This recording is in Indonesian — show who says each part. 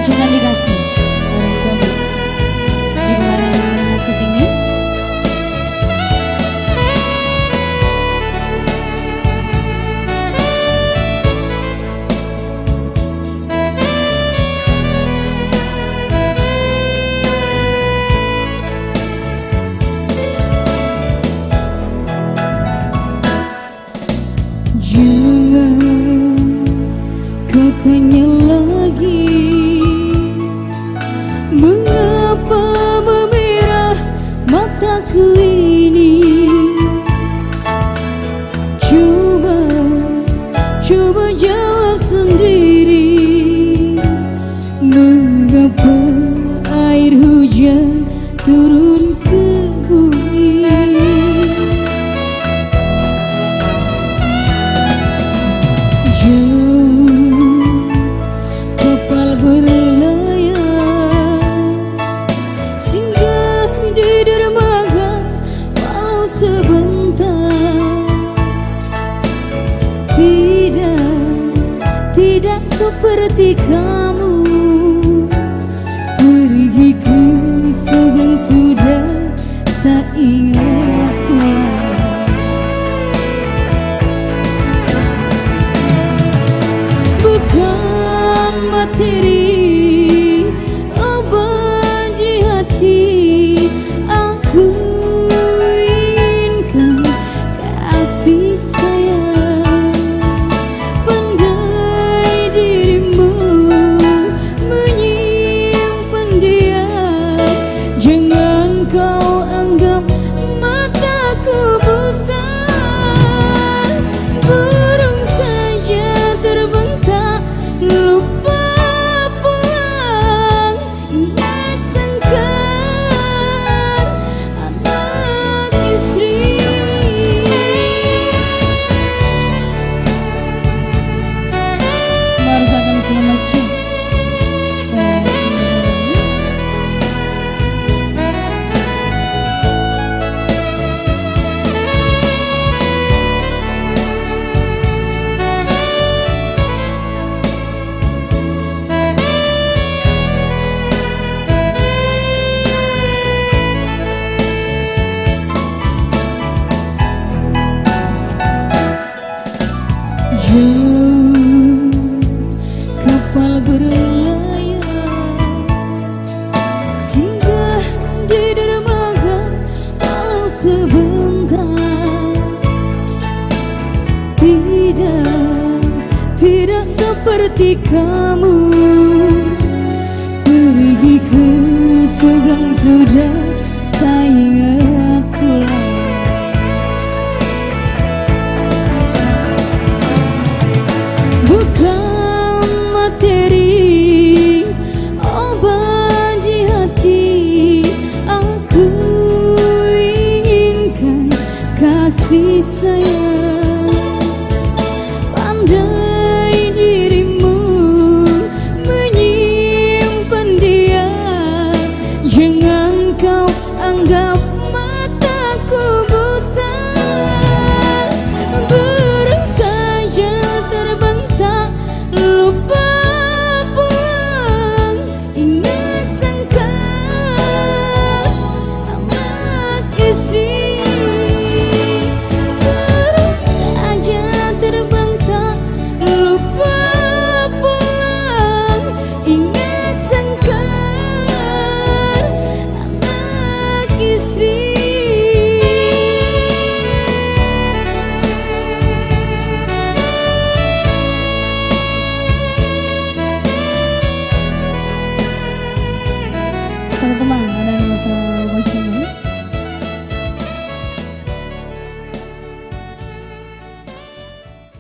Speaker 1: Jangan dikasih orang kamu di mana syutingnya. Jangan kau tanya lagi mengapa memerah mataku ini. Coba jawab sendiri, mengapa air hujan turun ke bumi. Kapal berlayar singgah di dermaga walau sebentar. Tidak seperti kamu pergi ke seberang sudah tak ingat pulang. Bukan materi obat hati, aku inginkan kasih sayang. Pandai dirimu menyimpan dia, jangan kau anggap mataku buta. Burung saja terbentak lupa pulang, ingat sangkar anak istri. Merasakan selamat siang. Kapal berlayar singgah di dermaga walau sebentar. Tidak seperti kamu pergi ke seberang sudah tak ingat pulang. Bukan materi obat di hati, aku inginkan kasih sayang. Pandai dirimu menyimpan dia, jangan kau anggap mataku buta. Burung saja terbentak lupa pulang, ingat sangkar anak istri. Burung saja terbentak lupa pulang, ingat sangkar anak istri. Selamat teman.